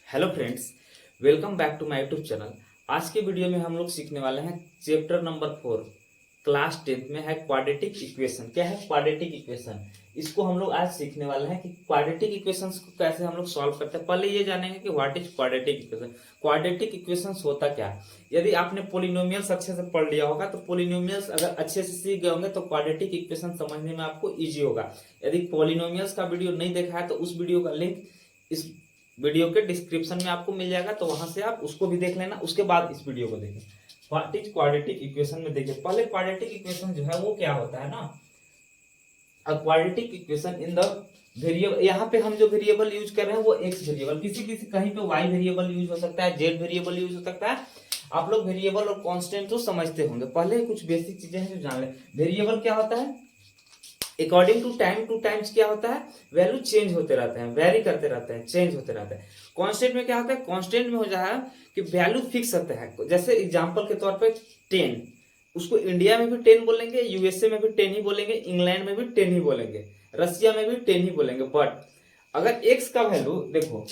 Hello friends, welcome back to my YouTube channel. आज के video में हम लोग सीखने वाले हैं चैप्टर नंबर 4 क्लास 10th में है क्वाड्रेटिक इक्वेशन। क्या है क्वाड्रेटिक इक्वेशन? इसको हम लोग आज सीखने वाले हैं कि क्वाड्रेटिक इक्वेशंस को कैसे हम लोग सॉल्व करते हैं। पहले ये जानेंगे कि what is quadratic equation. Quadratic equations होता क्या है। यदि आपने पोलिनोमियल्स अच्छे से पढ़ लिया होगा तो पोलिनोमियल्स अगर अच्छे से सीख गए होंगे तो क्वाड्रेटिक इक्वेशन समझने में आपको ईजी होगा। यदि पोलिनोमियल्स का वीडियो नहीं देखा है तो उस वीडियो का लिंक इस वीडियो के डिस्क्रिप्शन में आपको मिल जाएगा, तो वहां से आप उसको भी देख लेना। उसके बाद इस वीडियो को देखें। व्हाट इज क्वाड्रेटिक इक्वेशन में देखिए, पहले क्वाड्रेटिक इक्वेशन जो है वो क्या होता है ना। Quadratic equation in the variable, यहाँ पे हम जो वेरिएबल यूज कर रहे हैं वो एक्स वेरिएबल, किसी किसी कहीं पे वाई वेरिएबल यूज हो सकता है, जेड वेरिएबल यूज हो सकता है। आप लोग वेरिएबल और कांस्टेंट तो समझते होंगे। पहले कुछ बेसिक चीजें हैं जो जान ले। वेरिएबल क्या होता है? अकॉर्डिंग टू टाइम्स क्या होता है, वैल्यू चेंज होते रहते हैं, वेरी करते रहते हैं, चेंज होते रहते हैं। कांस्टेंट में क्या होता है? कांस्टेंट में हो जाता है कि वैल्यू फिक्स होता है। जैसे एग्जांपल के तौर पे 10, उसको इंडिया में भी 10 बोलेंगे, यूएसए में भी 10 ही बोलेंगे, इंग्लैंड में भी 10 ही बोलेंगे, रसिया में भी 10 ही बोलेंगे। बट अगर x का वैल्यू देखो,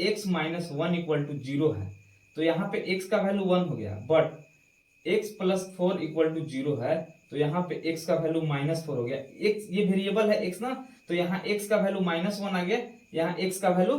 x माइनस 1 इक्वल टू 0 है तो यहाँ पे x का वैल्यू 1 हो गया। But x plus 4 equal to 0 है तो यहाँ पे x का वैल्यू -4 हो गया। x ये वेरिएबल है x ना, तो यहाँ x का वैल्यू -1 आ गया, यहाँ x का वैल्यू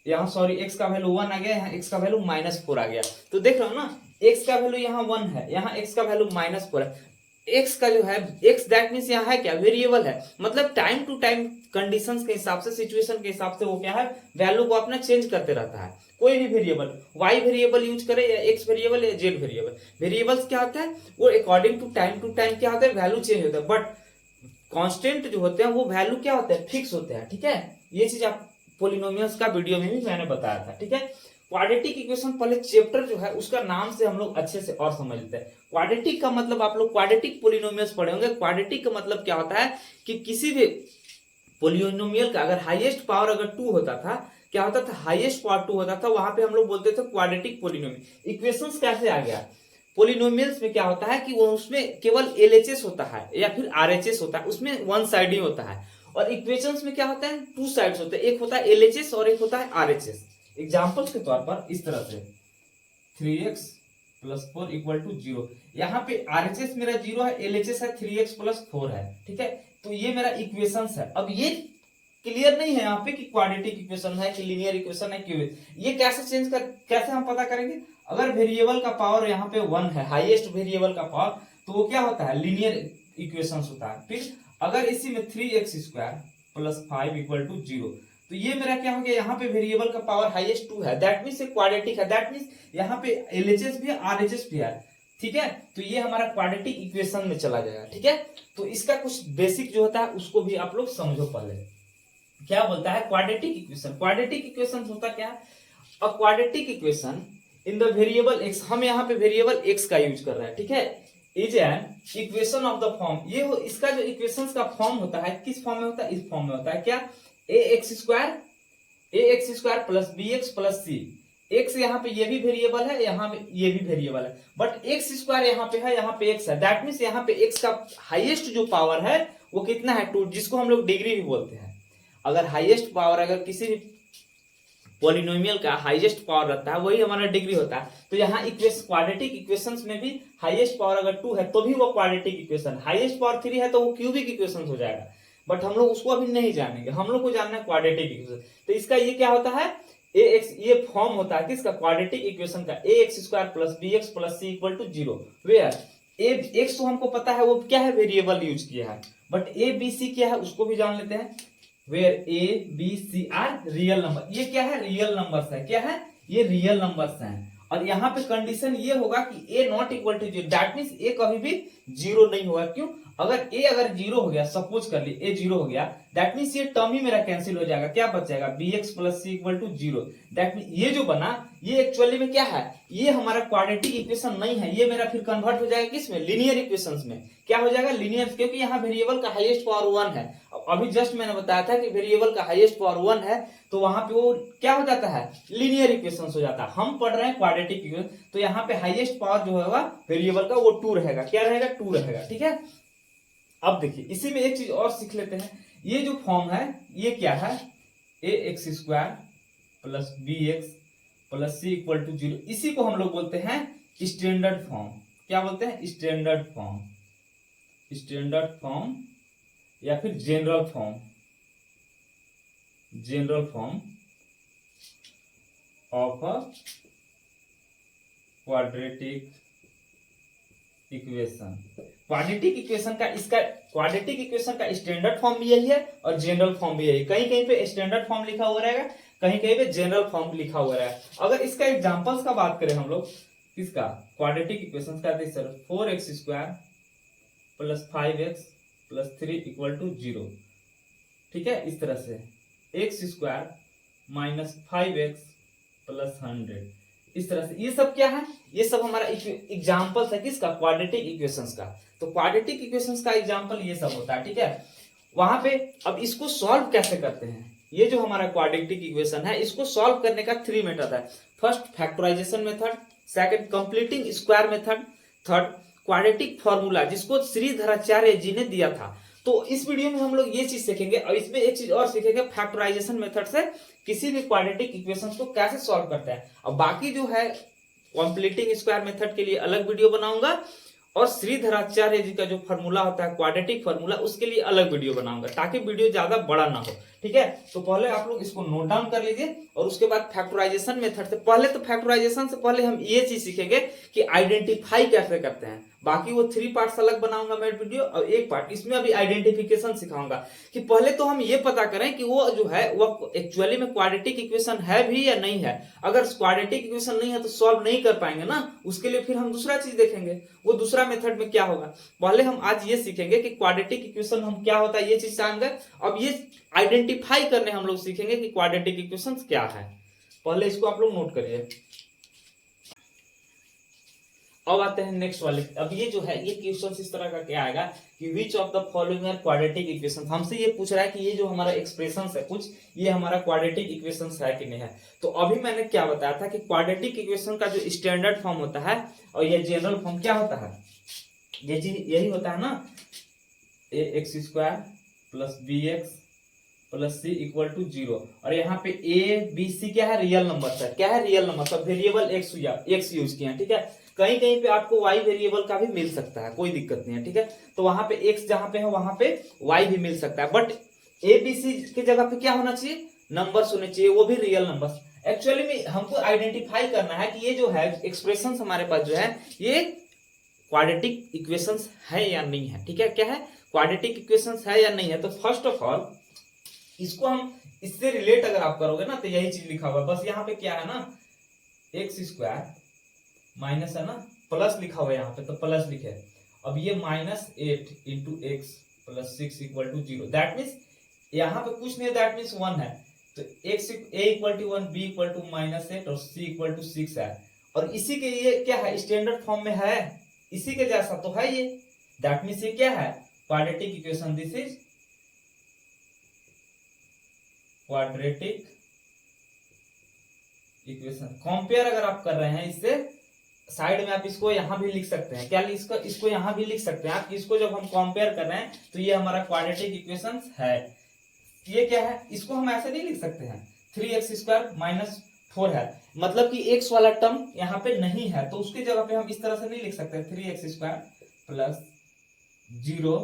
x का वैल्यू 1 आ गया, यहाँ x का वैल्यू -4 आ गया। तो देख रहे हो ना, x का वैल्यू यहाँ 1 है, यहाँ x का वैल्यू -4 है। x का जो है x दैट मीन्स यहाँ है क्या, वेरिएबल है। मतलब टाइम टू टाइम कंडीशंस के हिसाब से, सिचुएशन के हिसाब से वो क्या है, वैल्यू को अपना चेंज करते रहता है। कोई भी वेरिएबल, y वेरिएबल यूज करे या x वेरिएबल या z वेरिएबल, वेरिएबल्स क्या होता है वो अकॉर्डिंग टू टाइम क्या होता है, वैल्यू चेंज होता है। बट कांस्टेंट जो होते हैं वो वैल्यू क्या होते हैं, फिक्स होते हैं। ठीक है, ये चीज आप पोलिनोमियल्स का वीडियो में भी मैंने बताया था। ठीक है, क्वाड्रेटिक इक्वेशन पहले चैप्टर जो है उसका नाम से हम लोग अच्छे से और समझ लेते हैं। क्वाड्रेटिक का मतलब आप लोग क्वाड्रेटिक पोलिनोमियल्स पढ़े होंगे। क्वाड्रेटिक का मतलब क्या होता है कि किसी भी पोलिनोमियल का अगर हाईएस्ट पावर अगर 2 होता था, क्या होता था, हाईएस्ट पावर 2 होता था, वहां पे हम लोग बोलते थे क्वाड्रेटिक पोलिनोमियल। इक्वेशंस कैसे आ गया, पोलिनोमियल्स में क्या होता है कि वो उसमें केवल एलएचएस होता है या फिर आरएचएस होता है, उसमें वन साइड ही होता है। और इक्वेशंस में क्या होता है, टू साइड्स होते हैं, एक होता है एलएचएस और एक होता है आरएचएस। एग्जांपल्स के तौर पर इस तरह से 3x प्लस 4 इक्वल टू 0, यहाँ पे आरएचएस मेरा 0 है, एलएचएस है 3x प्लस 4 है। ठीक है, तो ये मेरा इक्वेशंस है। अब ये क्लियर नहीं है यहाँ पे कि क्वाड्रेटिक इक्वेशन है कि लीनियर इक्वेशन है, क्यों ये कैसे हम पता करेंगे। अगर वेरिएबल का पावर यहाँ पे 1 है, हाईएस्ट वेरिएबल का पावर, तो वो क्या होता है, लीनियर इक्वेशन होता है। फिर अगर इसी में 3x square plus 5 equal to 0, तो ये मेरा क्या हो गया, यहाँ पे वेरिएबल का पावर हाईएस्ट 2 है, दैट मीन्स क्वाड्रेटिक है। दैट मीन्स यहाँ पे एलएचएस भी है, आरएचएस भी है। ठीक है, तो ये हमारा क्वाड्रेटिक इक्वेशन में चला जाएगा। ठीक है, तो इसका कुछ बेसिक जो होता है उसको भी आप लोग समझो। पहले क्या बोलता है क्वाड्रेटिक इक्वेशन। क्वाड्रेटिक इक्वेशन होता क्या है, a quadratic equation in the variable x, हम यहाँ पे वेरिएबल एक्स का यूज कर रहे हैं। ठीक है, is an equation of the form, ये हो इसका जो इक्वेशंस का फॉर्म होता है, किस फॉर्म में होता है, इस फॉर्म में होता है। क्या, A X square plus B X plus C. X यहाँ पे ये भी वेरिएबल है, यहाँ पे ये भी वेरिएबल है, बट एक्स स्क्वायर यहाँ पे है, यहाँ पे एक्स है। दैट मीन्स यहाँ पे एक्स का हाईएस्ट जो पावर है वो कितना है, 2, जिसको हम लोग डिग्री भी बोलते हैं। अगर हाईएस्ट पावर अगर किसी भी पॉलिनोमियल का हाईएस्ट पावर रहता है वही हमारा डिग्री होता है। तो यहाँ क्वाड्रेटिक इक्वेशंस में भी हाईएस्ट पावर अगर 2 है तो भी वो क्वाड्रेटिक इक्वेशन, हाईएस्ट पावर 3 है तो वो क्यूबिक इक्वेशन हो जाएगा। बट हम लोग उसको अभी नहीं जानेंगे, हम लोग को जानना है क्वाड्रेटिक इक्वेशन। तो इसका ये क्या होता है, ए एक्स, ये फॉर्म होता है किसका, क्वाड्रेटिक इक्वेशन का, A X square plus B X plus C equal to 0, where A X तो हमको पता है वो क्या है, वेरिएबल यूज किया है। बट ए बी सी क्या है उसको भी जान लेते हैं। Where A B C are real number, ये क्या है, रियल नंबर्स है। क्या है, ये रियल नंबर्स हैं। और यहाँ पे कंडीशन ये होगा कि A not equal to 0, that means A कभी भी 0 नहीं होगा। क्यों, अगर ए अगर 0 हो गया, सपोज कर ली ए 0 हो गया, दैट मीन्स ये टर्म ही मेरा कैंसिल हो जाएगा। क्या बच जाएगा, B X plus C equal to 0। That mean ये जो बना ये एक्चुअली में क्या है, ये हमारा क्वाड्रेटिक इक्वेशन नहीं है, ये मेरा फिर कन्वर्ट हो जाएगा किसमें, लीनियर इक्वेशंस में। क्या हो जाएगा, लीनियर, क्योंकि यहाँ वेरिएबल का हाईएस्ट पावर 1 है। अभी जस्ट मैंने बताया था कि वेरिएबल का हाईएस्ट पावर 1 है, तो वहां पे वो क्या हो जाता है, लीनियर इक्वेशंस हो जाता है। हम पढ़ रहे हैं क्वाड्रेटिक इक्वेशन, तो यहाँ पे हाईएस्ट पावर जो होगा वेरिएबल का वो 2 रहेगा। क्या रहेगा, 2 रहेगा। ठीक है, अब देखिए इसी में एक चीज और सीख लेते हैं। ये जो फॉर्म है ये क्या है, A X square plus B X plus C equal to 0, इसी को हम लोग बोलते हैं स्टैंडर्ड फॉर्म। क्या बोलते हैं? स्टैंडर्ड फॉर्म, स्टैंडर्ड फॉर्म या फिर general form, general form of a quadratic equation. Quadratic equation का, इसका क्वाड्रेटिक इक्वेशन का स्टैंडर्ड फॉर्म भी यही है और जनरल फॉर्म भी यही। कहीं कहीं पे स्टैंडर्ड फॉर्म लिखा हुआ रहेगा, कहीं कहीं पे जनरल फॉर्म लिखा हुआ रहेगा। अगर इसका एग्जांपल्स का बात करें हम लोग, किसका? क्वाड्रेटिक इक्वेशन का, देखिए sir 4x² plus 5x plus 3 equal to 0, ठीक है, इस तरह से x² माइनस 5x प्लस 100, इस तरह से। ये सब क्या है? ये सब हमारा एग्जांपल्स है किसका? क्वाड्रेटिक इक्वेशंस का। तो क्वाड्रेटिक इक्वेशंस का एग्जांपल ये सब होता है, ठीक है। वहां पे अब इसको सॉल्व कैसे करते हैं? ये जो हमारा क्वाड्रेटिक इक्वेशन है, इसको सॉल्व करने का 3 मेथड है। First factorisation method, second completing square method, third quadratic formula, जिसको श्रीधराचार्य जी ने दिया था। तो इस वीडियो में हम लोग ये चीज सीखेंगे और इसमें एक चीज और सीखेंगे, फैक्टराइजेशन मेथड से किसी भी क्वाड्रेटिक इक्वेशंस को कैसे सॉल्व करते हैं। और बाकी जो है कंप्लीटिंग स्क्वायर मेथड के लिए अलग वीडियो बनाऊंगा और श्रीधराचार्य जी का जो फार्मूला होता है क्वाड्रेटिक फार्मूला, उसके लिए अलग वीडियो बनाऊंगा, ताकि वीडियो ज्यादा बड़ा ना हो, ठीक है। तो पहले आप लोग इसको नोट डाउन कर लीजिए और उसके बाद फैक्टराइजेशन मेथड से पहले, तो फैक्टराइजेशन से पहले हम ये चीज सीखेंगे कि आइडेंटिफाई कैसे करते हैं। बाकी वो 3 पार्ट्स अलग बनाऊंगा मैं वीडियो, और एक पार्ट इसमें अभी आइडेंटिफिकेशन सिखाऊंगा कि पहले तो हम ये पता करें कि वो जो है वो एक्चुअली में क्वाड्रेटिक इक्वेशन है भी या नहीं है। अगर क्वाड्रेटिक इक्वेशन नहीं है तो सॉल्व नहीं कर पाएंगे ना, उसके लिए फिर हम दूसरा चीज देखेंगे, वो दूसरा मेथड में क्या होगा। पहले हम आज ये सीखेंगे कि क्वाड्रेटिक इक्वेशन हम क्या होता है, ये चीज जान गए। अब ये आइडेंटिफाई करने हम लोग सीखेंगे कि क्वाड्रेटिक इक्वेशन क्या है। पहले इसको आप लोग नोट करिए। अब आते हैं नेक्स्ट वाले। अब ये जो है ये क्वेश्चन इस तरह का क्या आएगा कि which of the following are quadratic equation. हमसे ये पूछ रहा है कि ये जो हमारा एक्सप्रेशन है कुछ, ये हमारा क्वाड्रेटिक इक्वेशन है कि नहीं है। तो अभी मैंने क्या बताया था कि क्वाड्रेटिक इक्वेशन का जो स्टैंडर्ड फॉर्म होता है और ये जनरल फॉर्म क्या होता है, ये चीज यही होता है ना, ax² plus bx plus C equal to 0। और यहाँ पे a b c क्या है? रियल नंबर है। क्या है? Real number. सब वेरिएबल x यूज किया, ठीक है। कहीं कहीं पे आपको y वेरिएबल का भी मिल सकता है, कोई दिक्कत नहीं है, ठीक है। तो वहां पे x जहां पे है वहां पे y भी मिल सकता है, बट a b c की जगह पे क्या होना चाहिए? नंबर्स होने चाहिए, वो भी रियल नंबर्स। एक्चुअली में हमको आइडेंटिफाई करना है कि ये जो है एक्सप्रेशन हमारे पास जो है ये क्वाड्रेटिक इक्वेशंस है या नहीं है, ठीक है। क्या है? क्वाड्रेटिक इक्वेशंस है या नहीं है। तो फर्स्ट ऑफ ऑल इसको हम इससे रिलेट अगर आप करोगे ना तो यही चीज लिखा हुआ है, बस यहाँ पे क्या है ना, x² माइनस है ना, प्लस लिखा हुआ है यहाँ पे, तो प्लस लिखे। अब ये -8 into X plus 6 equal to 0, that means यहाँ पे कुछ नहीं है, दैट मीन्स 1 है। तो x a equal to 1, b equal to -8 और c इक्वल टू 6 है। और इसी के ये क्या है? स्टैंडर्ड फॉर्म में है, इसी के जैसा तो है ये, दैट मीन्स ये क्या है? Quadratic equation. This is quadratic equation. Compare अगर आप कर रहे हैं इससे, साइड में आप इसको यहां भी लिख सकते हैं। क्या इसको यहां भी लिख सकते हैं आप, इसको जब हम कंपेयर कर रहे हैं तो ये हमारा क्वाड्रेटिक इक्वेशन है। ये क्या है? इसको हम ऐसे नहीं लिख सकते हैं, 3x² माइनस 4 है, मतलब कि x वाला टर्म यहाँ पे नहीं है, तो उसकी जगह पे हम इस तरह से नहीं लिख सकते 3x² plus 0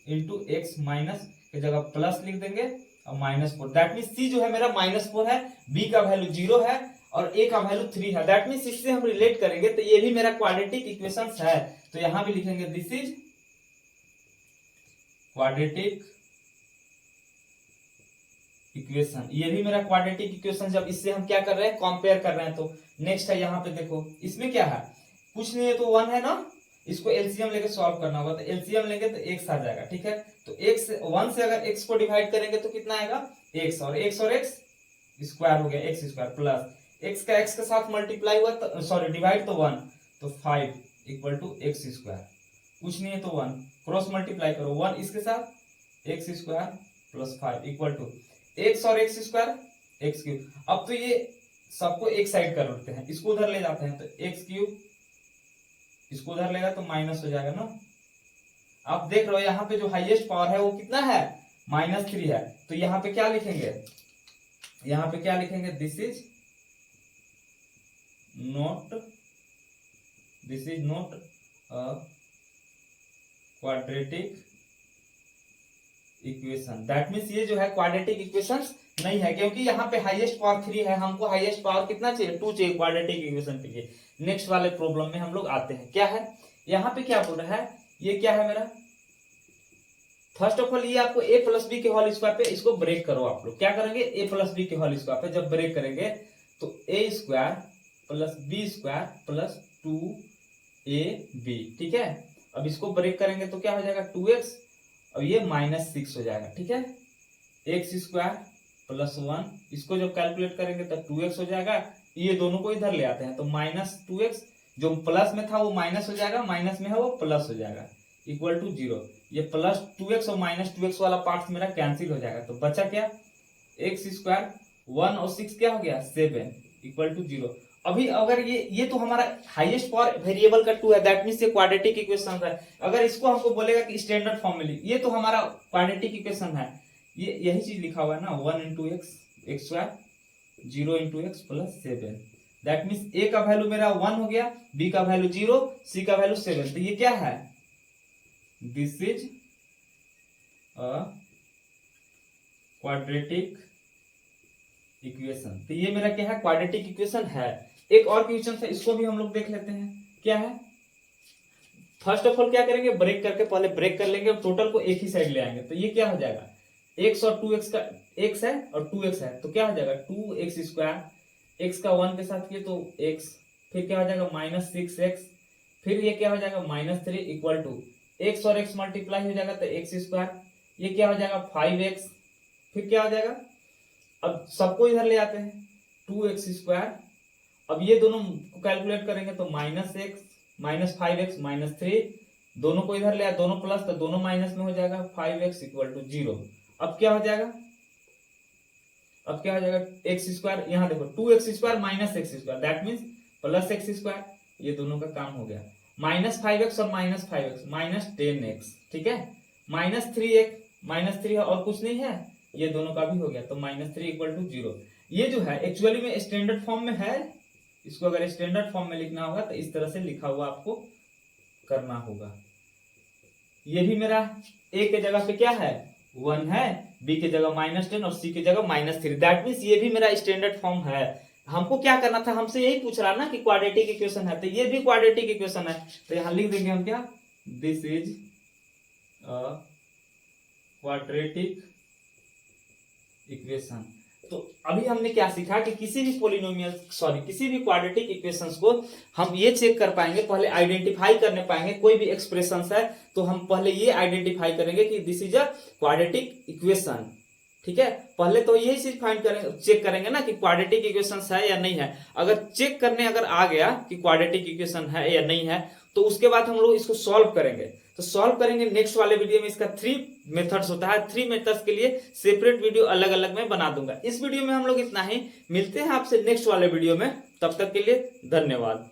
into x minus की जगह प्लस लिख देंगे और -4। दैट मीन्स सी जो है मेरा -4 है, बी का वैल्यू 0 है और ए का वैल्यू 3 है। दैट मीन्स इससे हम रिलेट करेंगे तो ये भी मेरा क्वाड्रेटिक इक्वेशन है। तो यहां भी लिखेंगे दिस इज क्वाड्रेटिक इक्वेशन। ये भी मेरा क्वाड्रेटिक इक्वेशन, जब इससे हम क्या कर रहे हैं? कंपेयर कर रहे हैं। तो नेक्स्ट है यहाँ पे देखो, इसमें क्या है? कुछ नहीं है तो 1 है ना, इसको एलसीएम लेके सॉल्व करना होगा। तो एलसीएम लेंगे तो x आ जाएगा, ठीक है। तो x 1 से अगर x को डिवाइड करेंगे तो कितना आएगा? x और x स्क्वायर हो गया, x² प्लस x का x के साथ मल्टीप्लाई हुआ तो सॉरी डिवाइड तो 1, तो 5 इक्वल टू x²। कुछ नहीं है तो 1, क्रॉस मल्टीप्लाई करो 1 इसके साथ, x² plus 5 equal to x और x² x³। अब तो ये सबको एक साइड कर रखते हैं, इसको उधर ले जाते हैं, तो x³ इसको उधर लेगा तो माइनस हो जाएगा ना। आप देख रहे हो यहाँ पे जो हाईएस्ट पावर है वो कितना है? -3 है। तो यहाँ पे क्या लिखेंगे? यहाँ पे क्या लिखेंगे? This is not a quadratic equation. That means ये जो है क्वाड्रेटिक इक्वेशन नहीं है, क्योंकि यहाँ पे हाईएस्ट पावर 3 है, हमको हाईएस्ट पावर कितना चाहिए, 2 चाहिए क्वाड्रेटिक इक्वेशन के लिए। नेक्स्ट वाले प्रॉब्लम में हम लोग आते हैं। क्या है यहाँ पे, क्या बोल रहा है, ये क्या है मेरा, फर्स्ट ऑफ ऑल ये आपको a प्लस बी के होल स्क्वायर पे इसको ब्रेक करो। आप लोग क्या करेंगे, a प्लस बी के होल स्क्वायर पे जब ब्रेक करेंगे तो a square plus B square plus 2ab, ठीक है। अब इसको ब्रेक करेंगे तो क्या हो जाएगा 2x, अब ये -6 हो जाएगा, ठीक है। x स्क्वायर प्लस 1, इसको जब कैलकुलेट करेंगे तो 2x हो जाएगा। ये दोनों को इधर ले आते हैं तो -2x, जो प्लस में था वो माइनस हो जाएगा, माइनस में है वो प्लस हो जाएगा, इक्वल टू 0। ये प्लस 2x और -2x वाला पार्ट मेरा कैंसिल हो जाएगा, तो बचा क्या, x स्क्वायर 1 और 6 क्या हो गया 7, इक्वल टू 0। अभी अगर ये तो हमारा हाईएस्ट पावर वेरिएबल का 2 है, दैट मींस ये क्वाड्रेटिक इक्वेशन है। अगर इसको हमको बोलेगा कि स्टैंडर्ड फॉर्म में लिख, ये तो हमारा क्वाड्रेटिक इक्वेशन है, ये यही चीज लिखा हुआ है ना, 1 × x square 0 × x plus 7। That means a का वैल्यू मेरा 1 हो गया, b का वैल्यू 0, c का वैल्यू 7। तो ये क्या है, this is a quadratic equation. तो ये मेरा क्या है, क्वाड्रेटिक इक्वेशन है। एक और क्वेश्चन है, इसको भी हम लोग देख लेते हैं। क्या है, फर्स्ट ऑफ ऑल क्या करेंगे, ब्रेक करके पहले ब्रेक कर लेंगे, टोटल को एक ही साइड ले आएंगे। तो ये क्या हो जाएगा, x और 2x का, x है और 2x है, तो क्या हो जाएगा 2x स्क्वायर, x का 1 के साथ किए तो x, फिर क्या हो जाएगा -6x, फिर ये क्या हो जाएगा -3 इक्वल टू x और x मल्टीप्लाई हो जाएगा तो x स्क्वायर, ये क्या हो जाएगा 5x, फिर क्या हो जाएगा, अब सबको इधर ले आते हैं 2x स्क्वायर, अब ये दोनों को कैलकुलेट करेंगे तो -x -5x -3, दोनों को इधर ले आए, दोनों प्लस तो दोनों माइनस में हो जाएगा, 5x इक्वल टू 0। अब क्या हो जाएगा, अब क्या हो जाएगा x स्क्वायर, यहाँ देखो 2x square -x square, that means plus x square, ये दोनों का काम हो गया, -5x और -5x -10x, ठीक है, -3 और कुछ नहीं है, ये दोनों का भी हो गया, तो -3 इक्वल टू 0। ये जो है एक्चुअली में स्टैंडर्ड फॉर्म में है, इसको अगर स्टैंडर्ड फॉर्म में लिखना होगा तो इस तरह से लिखा हुआ आपको करना होगा। ये भी मेरा a के जगह पे क्या है 1 है, b के जगह -10 और c के जगह -3, दैट मीन्स ये भी मेरा स्टैंडर्ड फॉर्म है। हमको क्या करना था, हमसे यही पूछ रहा ना कि क्वाड्रेटिक इक्वेशन है, तो ये भी क्वाड्रेटिक इक्वेशन है, तो यहाँ लिख देंगे हम क्या, this is a quadratic equation. तो अभी हमने क्या सीखा कि किसी भी किसी भी क्वाड्रेटिक इक्वेशंस को हम ये चेक कर पाएंगे, पहले आइडेंटिफाई करने पाएंगे। कोई भी एक्सप्रेशंस है तो हम पहले ये आइडेंटिफाई करेंगे कि this is a quadratic equation, ठीक है। पहले तो यही चीज फाइंड करेंगे, चेक करेंगे ना कि क्वाड्रेटिक इक्वेशंस है या नहीं है। अगर चेक करने अगर आ गया कि क्वाड्रेटिक इक्वेशन है या नहीं है, तो उसके बाद हम लोग इसको सॉल्व करेंगे। तो सॉल्व करेंगे नेक्स्ट वाले वीडियो में। इसका 3 मेथड्स होता है, 3 मेथड्स के लिए सेपरेट वीडियो अलग अलग में बना दूंगा। इस वीडियो में हम लोग इतना ही, मिलते हैं आपसे नेक्स्ट वाले वीडियो में, तब तक के लिए धन्यवाद।